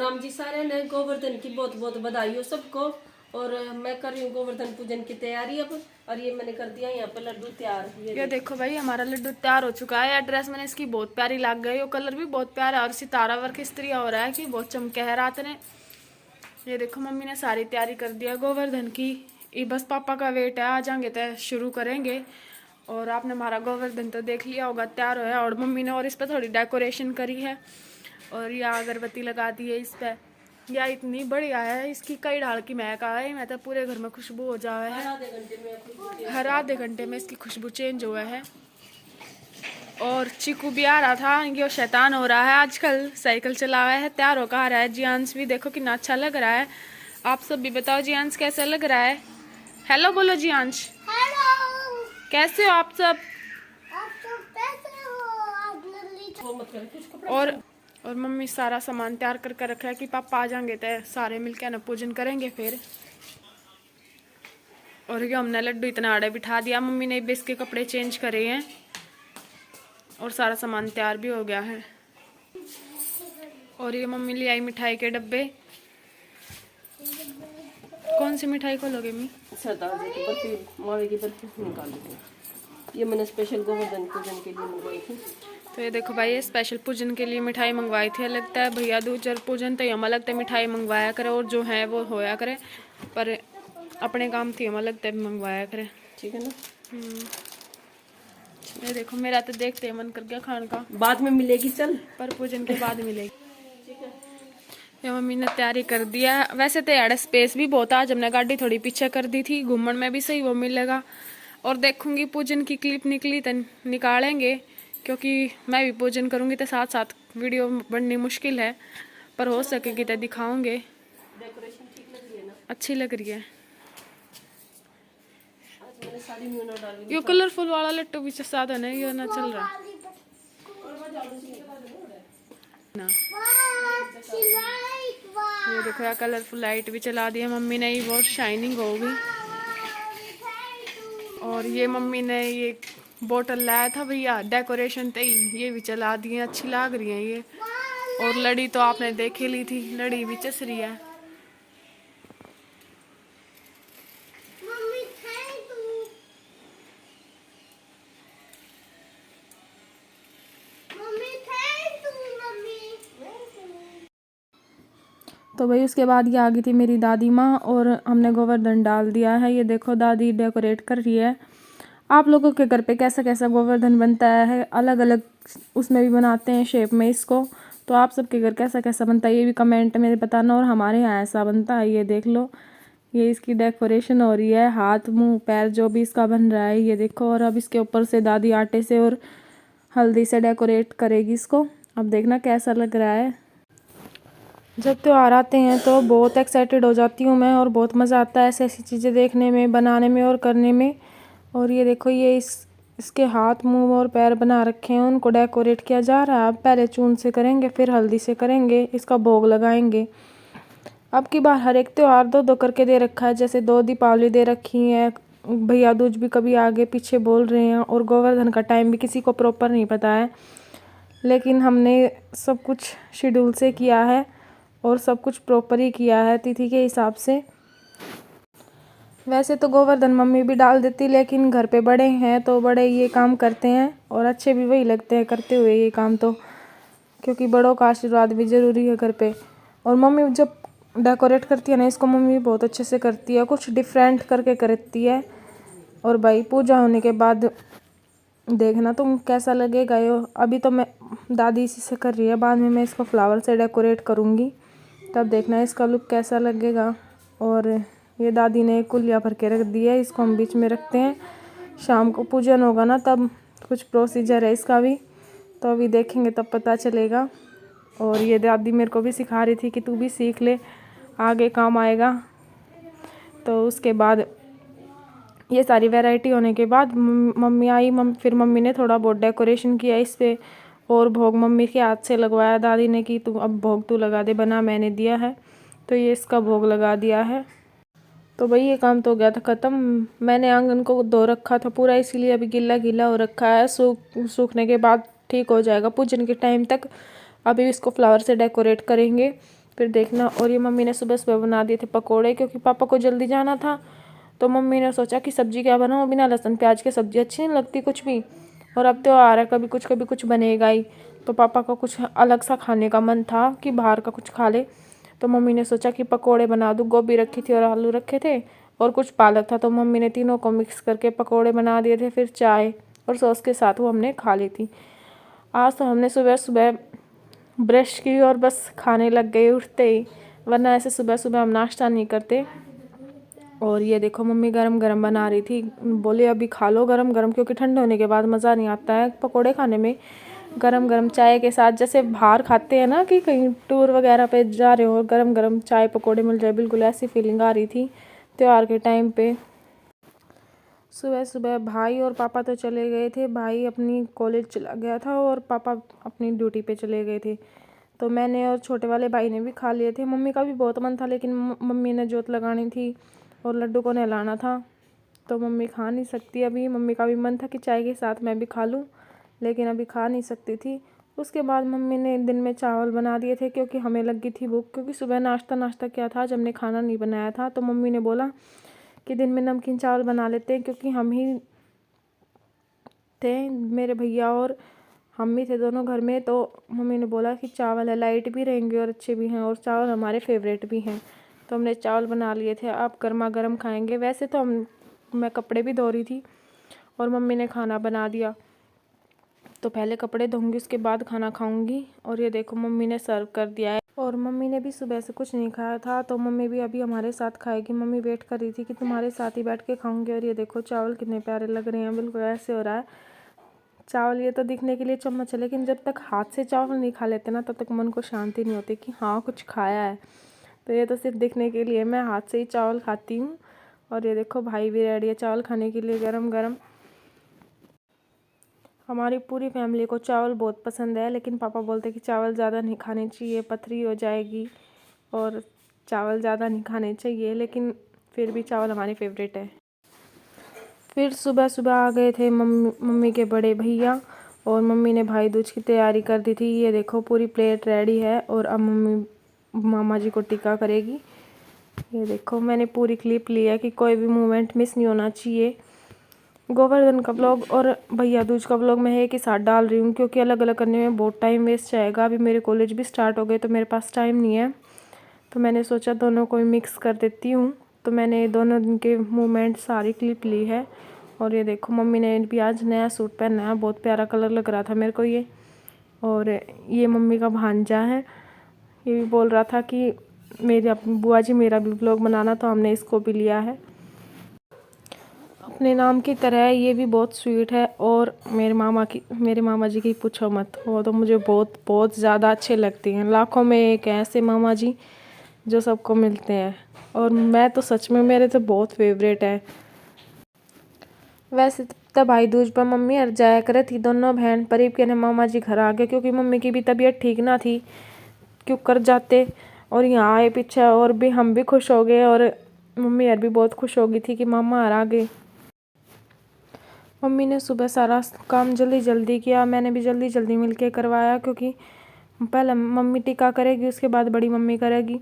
राम जी सारे ने गोवर्धन की बहुत बहुत बधाई हो सबको। और मैं कर रही हूँ गोवर्धन पूजन की तैयारी अब। और ये मैंने कर दिया यहाँ पे लड्डू तैयार। ये देखो भाई हमारा लड्डू तैयार हो चुका है। ड्रेस मैंने इसकी बहुत प्यारी लग गई, और कलर भी बहुत प्यारा है, और सितारा वर्क इस तरह हो रहा है कि बहुत चमके है रात ने। ये देखो मम्मी ने सारी तैयारी कर दिया गोवर्धन की। ये बस पापा का वेट है, आ जाएंगे तो शुरू करेंगे। और आपने हमारा गोवर्धन तो देख लिया होगा तैयार हो है, और मम्मी ने और इस पर थोड़ी डेकोरेशन करी है, और यह अगरबत्ती लगा दी है इस पर। यह इतनी बढ़िया है, इसकी कई डाल की महक आए, मैं तो पूरे घर में खुशबू हो जावे है। हर आधे घंटे में इसकी खुशबू चेंज हुआ है। और चीकू भी आ रहा था, ये शैतान हो रहा है आजकल, साइकिल चला हुआ है, तैयार होकर आ रहा है। जियांश भी देखो कितना अच्छा लग रहा है। आप सब भी बताओ जियांश कैसा लग रहा है। हेलो बोलो जियांश। हेलो, कैसे हो आप सब? आप सब कैसे हो? और मम्मी सारा सामान तैयार करके रखा है कि पापा आ जाएंगे तो सारे मिलकर ना पूजन करेंगे फिर। और ये हमने लड्डू इतना आड़े बिठा दिया, मम्मी ने भी इसके कपड़े चेंज करे हैं, और सारा सामान तैयार भी हो गया है। और ये मम्मी ले आई मिठाई के डब्बे। कौन सी मिठाई खोलोगे मम्मी? सरदार जी की बर्फी, मावे की बर्फी निकाल दी। ये मैंने स्पेशल गोवर्धन पूजन के लिए मंगवाई थी। तो ये देखो भाई, ये स्पेशल पूजन के लिए मिठाई मंगवाई थी। लगता है भैया दूज और पूजन तो हम लगता है मिठाई मंगवाया करे, और जो है वो होया करे, पर अपने काम थी हम लगता है मंगवाया करे। ठीक है ना। ये देखो मेरा तो देखते ही मन कर गया खाने का। बाद में मिलेगी चल, पर पूजन के बाद मिलेगी। ये मम्मी ने तैयारी कर दिया। वैसे तो यार स्पेस भी बहुत, आज हमने गाड़ी थोड़ी पीछे कर दी थी, घूमन में भी सही वो मिलेगा। और देखूंगी पूजन की क्लिप निकली तो निकालेंगे, क्योंकि मैं भी पूजन करूंगी तो साथ साथ वीडियो बननी मुश्किल है, पर हो सकेगी तो दिखाऊंगे। डेकोरेशन ठीक लग रही है ना? अच्छी लग रही है। आज मैंने साड़ी में ना डाली। ये कलरफुल वाला लट्टू भी साधन है, ये ना चल रहा ना। ये देखो यार कलरफुल लाइट भी चला दी है मम्मी ने, ये बहुत शाइनिंग होगी। और ये मम्मी ने ये बोतल लाया था भैया डेकोरेशन ते ही, ये भी चला दी है, अच्छी लग रही है ये। और लड़ी तो आपने देख ही ली थी, लड़ी भी चस रही है। तो भाई उसके बाद ये आ गई थी मेरी दादी माँ, और हमने गोवर्धन डाल दिया है। ये देखो दादी डेकोरेट कर रही है। आप लोगों के घर पे कैसा कैसा गोवर्धन बनता है, अलग अलग उसमें भी बनाते हैं शेप में इसको, तो आप सबके घर कैसा कैसा बनता है ये भी कमेंट में बताना। और हमारे यहाँ ऐसा बनता है, ये देख लो, ये इसकी डेकोरेशन हो रही है, हाथ मुंह पैर जो भी इसका बन रहा है, ये देखो। और अब इसके ऊपर से दादी आटे से और हल्दी से डेकोरेट करेगी इसको। अब देखना कैसा लग रहा है। जब त्योहार आते हैं तो बहुत एक्साइटेड हो जाती हूँ मैं, और बहुत मज़ा आता है ऐसी ऐसी चीज़ें देखने में, बनाने में और करने में। और ये देखो ये इसके हाथ मुंह और पैर बना रखे हैं, उनको डेकोरेट किया जा रहा है। अब पहले चून से करेंगे, फिर हल्दी से करेंगे, इसका भोग लगाएंगे। अब की बार हर एक त्यौहार दो दो करके दे रखा है, जैसे 2 दीपावली दे रखी है, भैया दूज भी कभी आगे पीछे बोल रहे हैं, और गोवर्धन का टाइम भी किसी को प्रॉपर नहीं पता है। लेकिन हमने सब कुछ शेड्यूल से किया है, और सब कुछ प्रॉपर ही किया है तिथि के हिसाब से। वैसे तो गोवर्धन मम्मी भी डाल देती, लेकिन घर पे बड़े हैं तो बड़े ये काम करते हैं, और अच्छे भी वही लगते हैं करते हुए ये काम, तो क्योंकि बड़ों का आशीर्वाद भी ज़रूरी है घर पे। और मम्मी जब डेकोरेट करती है ना इसको, मम्मी बहुत अच्छे से करती है, कुछ डिफरेंट करके करती है। और भाई पूजा होने के बाद देखना तुम कैसा लगेगा ये। अभी तो मैं दादी इसी से कर रही है, बाद में मैं इसको फ्लावर से डेकोरेट करूँगी, तब देखना इसका लुक कैसा लगेगा। और ये दादी ने कुलिया भर के रख दी है, इसको हम बीच में रखते हैं। शाम को पूजन होगा ना तब कुछ प्रोसीजर है इसका भी, तो अभी देखेंगे तब पता चलेगा। और ये दादी मेरे को भी सिखा रही थी कि तू भी सीख ले, आगे काम आएगा। तो उसके बाद ये सारी वैरायटी होने के बाद मम्मी आई, फिर मम्मी ने थोड़ा बहुत डेकोरेशन किया इस पर, और भोग मम्मी के हाथ से लगवाया दादी ने कि तू अब भोग तू लगा दे, बना मैंने दिया है, तो ये इसका भोग लगा दिया है। तो भाई ये काम तो हो गया था ख़त्म। मैंने आंगन को धो रखा था पूरा, इसीलिए अभी गीला गीला हो रखा है, सूखने के बाद ठीक हो जाएगा पूजन के टाइम तक। अभी इसको फ्लावर से डेकोरेट करेंगे, फिर देखना। और ये मम्मी ने सुबह सुबह बना दिए थे पकोड़े, क्योंकि पापा को जल्दी जाना था। तो मम्मी ने सोचा कि सब्जी क्या बनाऊँ, बिना लहसुन प्याज के सब्जी अच्छी नहीं लगती कुछ भी। और अब तो आ रहा है, कभी कुछ बनेगा ही। तो पापा को कुछ अलग सा खाने का मन था कि बाहर का कुछ खा ले। तो मम्मी ने सोचा कि पकोड़े बना दूँ। गोभी रखी थी और आलू रखे थे और कुछ पालक था, तो मम्मी ने तीनों को मिक्स करके पकोड़े बना दिए थे। फिर चाय और सॉस के साथ वो हमने खा ली थी। आज तो हमने सुबह सुबह ब्रश की और बस खाने लग गए उठते ही, वरना ऐसे सुबह सुबह हम नाश्ता नहीं करते। और ये देखो मम्मी गरम गरम बना रही थी, बोले अभी खा लो गरम गरम, क्योंकि ठंडे होने के बाद मज़ा नहीं आता है पकोड़े खाने में। गरम गरम चाय के साथ, जैसे बाहर खाते हैं ना कि कहीं टूर वगैरह पे जा रहे हो और गरम गरम चाय पकोड़े मिल जाए, बिल्कुल ऐसी फीलिंग आ रही थी त्योहार के टाइम पे। सुबह सुबह भाई और पापा तो चले गए थे। भाई अपनी कॉलेज चला गया था और पापा अपनी ड्यूटी पे चले गए थे। तो मैंने और छोटे वाले भाई ने भी खा लिए थे। मम्मी का भी बहुत मन था, लेकिन मम्मी ने जोत लगानी थी और लड्डू को नहलाना था, तो मम्मी खा नहीं सकती अभी। मम्मी का भी मन था कि चाय के साथ मैं भी खा लूँ, लेकिन अभी खा नहीं सकती थी। उसके बाद मम्मी ने दिन में चावल बना दिए थे, क्योंकि हमें लगी थी भूख, क्योंकि सुबह नाश्ता किया था, जब हमने खाना नहीं बनाया था। तो मम्मी ने बोला कि दिन में नमकीन चावल बना लेते हैं, क्योंकि हम ही थे, मेरे भैया और हम ही थे दोनों घर में। तो मम्मी ने बोला कि चावल है, लाइट भी रहेंगे और अच्छे भी हैं, और चावल हमारे फेवरेट भी हैं। तो हमने चावल बना लिए थे। आप गर्मा गर्म खाएंगे। वैसे तो मैं कपड़े भी धो रही थी और मम्मी ने खाना बना दिया, तो पहले कपड़े धोंगी, उसके बाद खाना खाऊंगी। और ये देखो मम्मी ने सर्व कर दिया है, और मम्मी ने भी सुबह से कुछ नहीं खाया था, तो मम्मी भी अभी हमारे साथ खाएगी। मम्मी वेट कर रही थी कि तुम्हारे साथ ही बैठ के खाऊंगी। और ये देखो चावल कितने प्यारे लग रहे हैं, बिल्कुल ऐसे हो रहा है चावल। ये तो दिखने के लिए चम्मच है, लेकिन जब तक हाथ से चावल नहीं खा लेते ना, तब तक मन को शांति नहीं होती कि हाँ कुछ खाया है। तो ये तो सिर्फ दिखने के लिए, मैं हाथ से ही चावल खाती हूँ। और ये देखो भाई भी रेडी है चावल खाने के लिए गरम गरम। हमारी पूरी फैमिली को चावल बहुत पसंद है, लेकिन पापा बोलते कि चावल ज़्यादा नहीं खाने चाहिए, पथरी हो जाएगी, और चावल ज़्यादा नहीं खाने चाहिए, लेकिन फिर भी चावल हमारी फेवरेट है। फिर सुबह सुबह आ गए थे मम्मी के बड़े भैया, और मम्मी ने भाई दूज की तैयारी कर दी थी। ये देखो पूरी प्लेट रेडी है, और अब मम्मी मामा जी को टीका करेगी। ये देखो मैंने पूरी क्लिप ली है कि कोई भी मोमेंट मिस नहीं होना चाहिए। गोवर्धन का व्लॉग और भैया दूज का व्लॉग मैं एक ही साथ डाल रही हूँ, क्योंकि अलग अलग करने में बहुत टाइम वेस्ट जाएगा। अभी मेरे कॉलेज भी स्टार्ट हो गए, तो मेरे पास टाइम नहीं है, तो मैंने सोचा दोनों को मिक्स कर देती हूँ। तो मैंने दोनों दिन के मोमेंट सारी क्लिप ली है। और ये देखो मम्मी ने भी आज नया सूट पहना है, बहुत प्यारा कलर लग रहा था मेरे को ये। और ये मम्मी का भांजा है, ये भी बोल रहा था कि मेरे बुआ जी मेरा भी व्लॉग बनाना, तो हमने इसको भी लिया है। अपने नाम की तरह ये भी बहुत स्वीट है। और मेरे मामा जी की पूछो मत, वो तो मुझे बहुत बहुत ज़्यादा अच्छे लगते हैं। लाखों में एक ऐसे मामा जी जो सबको मिलते हैं, और मैं तो सच में मेरे तो बहुत फेवरेट है। वैसे तो भाई दूज पर मम्मी हर जाया करे थी, दोनों बहन परीब के ने मामा जी घर आ गए, क्योंकि मम्मी की भी तबीयत ठीक ना थी, क्यों कर जाते। और यहाँ आए पीछे, और भी हम भी खुश हो गए, और मम्मी यार भी बहुत खुश हो गई थी कि मामा आ गए। मम्मी ने सुबह सारा काम जल्दी जल्दी किया, मैंने भी जल्दी जल्दी मिलके करवाया, क्योंकि पहले मम्मी टीका करेगी, उसके बाद बड़ी मम्मी करेगी।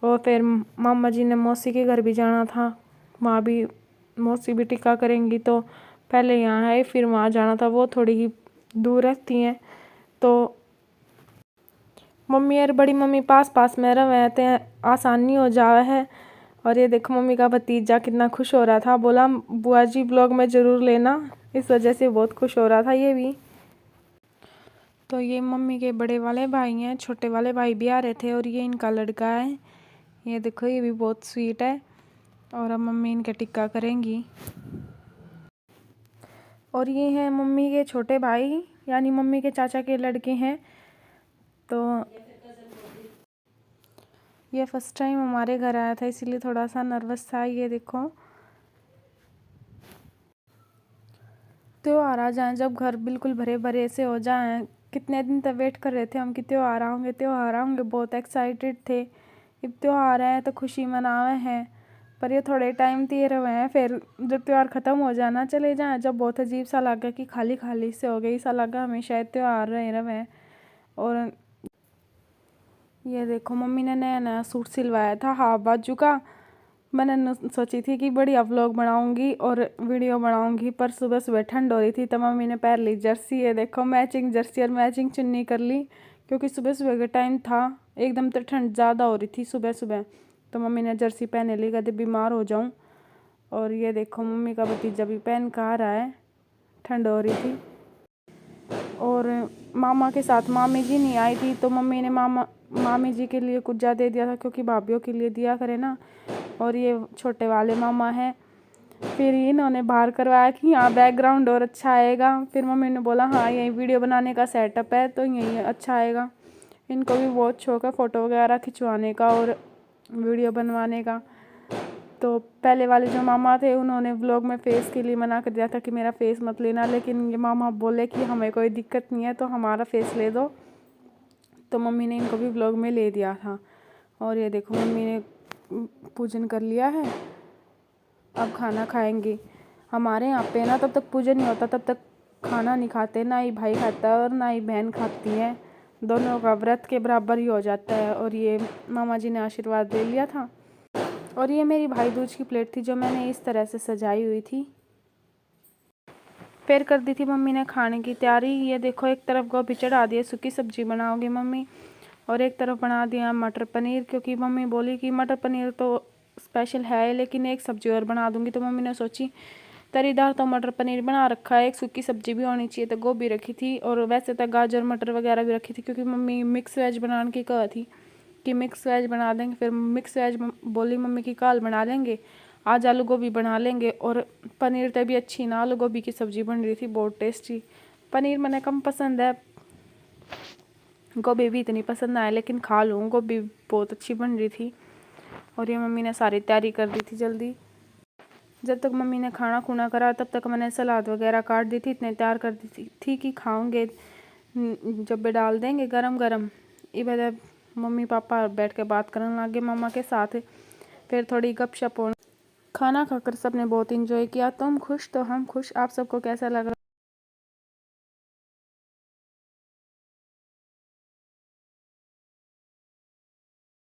और फिर मामा जी ने मौसी के घर भी जाना था, वहाँ भी मौसी भी टीका करेंगी, तो पहले यहाँ है फिर वहाँ जाना था, वो थोड़ी ही दूर रहती हैं। तो मम्मी और बड़ी मम्मी पास पास में रहते हैं, आसानी हो जावे है। और ये देखो मम्मी का भतीजा कितना खुश हो रहा था, बोला बुआ जी ब्लॉग में ज़रूर लेना, इस वजह से बहुत खुश हो रहा था ये भी। तो ये मम्मी के बड़े वाले भाई हैं, छोटे वाले भाई भी आ रहे थे, और ये इनका लड़का है। ये देखो ये भी बहुत स्वीट है। और अब मम्मी इनका टिक्का करेंगी। और ये हैं मम्मी के छोटे भाई, यानी मम्मी के चाचा के लड़के हैं। तो ये फर्स्ट टाइम हमारे घर आया था, इसीलिए थोड़ा सा नर्वस था। ये देखो त्योहार आ जाएं, जब घर बिल्कुल भरे भरे से हो जाएं। कितने दिन तक वेट कर रहे थे हम कि त्योहार आएंगे त्योहार आएंगे, बहुत एक्साइटेड थे। अब त्योहार आए तो खुशी मनावे हैं, पर ये थोड़े टाइम दिए रहे हैं, फिर जब त्यौहार ख़त्म हो जाना चले जाएं, जब बहुत अजीब सा लगा कि खाली खाली से हो गई सा लगा, हमें शायद त्यौहार रहे। और ये देखो मम्मी ने नया नया सूट सिलवाया था हाफ बाजू का। मैंने सोची थी कि बढ़िया व्लॉग बनाऊंगी और वीडियो बनाऊंगी, पर सुबह सुबह ठंड हो रही थी तो मम्मी ने पहन ली जर्सी। ये देखो मैचिंग जर्सी और मैचिंग चुन्नी कर ली, क्योंकि सुबह सुबह का टाइम था, एकदम तो ठंड ज़्यादा हो रही थी सुबह सुबह, तो मम्मी ने जर्सी पहने ली, कहते बीमार हो जाऊँ। और ये देखो मम्मी का भतीजा भी पहन के आ रहा है, ठंड हो रही थी। और मामा के साथ मामी जी नहीं आई थी, तो मम्मी ने मामी जी के लिए कुछ ज़्यादा दे दिया था, क्योंकि भाभीियों के लिए दिया करे ना। और ये छोटे वाले मामा हैं। फिर इन्होंने बाहर करवाया कि यहाँ बैकग्राउंड और अच्छा आएगा। फिर मम्मी ने बोला हाँ यही वीडियो बनाने का सेटअप है तो यही अच्छा आएगा। इनको भी बहुत शौक है फ़ोटो वगैरह खिंचवाने का और वीडियो बनवाने का। तो पहले वाले जो मामा थे उन्होंने व्लॉग में फ़ेस के लिए मना कर दिया था कि मेरा फ़ेस मत लेना, लेकिन ये मामा बोले कि हमें कोई दिक्कत नहीं है तो हमारा फ़ेस ले दो, तो मम्मी ने इनको भी व्लॉग में ले दिया था। और ये देखो मम्मी ने पूजन कर लिया है, अब खाना खाएंगे। हमारे यहाँ पे ना तब तक पूजन नहीं होता तब तक खाना नहीं खाते, ना ही भाई खाता है और ना ही बहन खाती है, दोनों का व्रत के बराबर ही हो जाता है। और ये मामा जी ने आशीर्वाद ले लिया था। और ये मेरी भाई दूज की प्लेट थी जो मैंने इस तरह से सजाई हुई थी। फिर कर दी थी मम्मी ने खाने की तैयारी। ये देखो एक तरफ गोभी चढ़ा दिए, सूखी सब्जी बनाओगी मम्मी, और एक तरफ बना दिया मटर पनीर, क्योंकि मम्मी बोली कि मटर पनीर तो स्पेशल है लेकिन एक सब्जी और बना दूंगी। तो मम्मी ने सोची तरीदार तो मटर पनीर बना रखा है, एक सूखी सब्जी भी होनी चाहिए, तो गोभी रखी थी और वैसे तो गाजर मटर वगैरह भी रखी थी, क्योंकि मम्मी मिक्स वेज बनाने की कहा थी कि मिक्स वेज बना देंगे। फिर मिक्स वेज बोली मम्मी की कल बना लेंगे, आज आलू गोभी बना लेंगे। और पनीर तो भी अच्छी ना आलू गोभी की सब्ज़ी बन रही थी, बहुत टेस्टी। पनीर मैंने कम पसंद है, गोभी भी इतनी पसंद आए, लेकिन खा लूँ, गोभी बहुत अच्छी बन रही थी। और ये मम्मी ने सारी तैयारी कर दी थी जल्दी। जब तक मम्मी ने खाना खुना करा तब तक मैंने सलाद वगैरह काट दी थी, इतने तैयार कर दी थी कि खाऊंगे जब भी डाल देंगे गरम गरम। इधर मम्मी पापा बैठ के बात करने लगे मम्मा के साथ। फिर थोड़ी गपशप हो, खाना खाकर सबने बहुत इंजॉय किया। तुम खुश तो हम खुश। आप सबको कैसा लग रहा?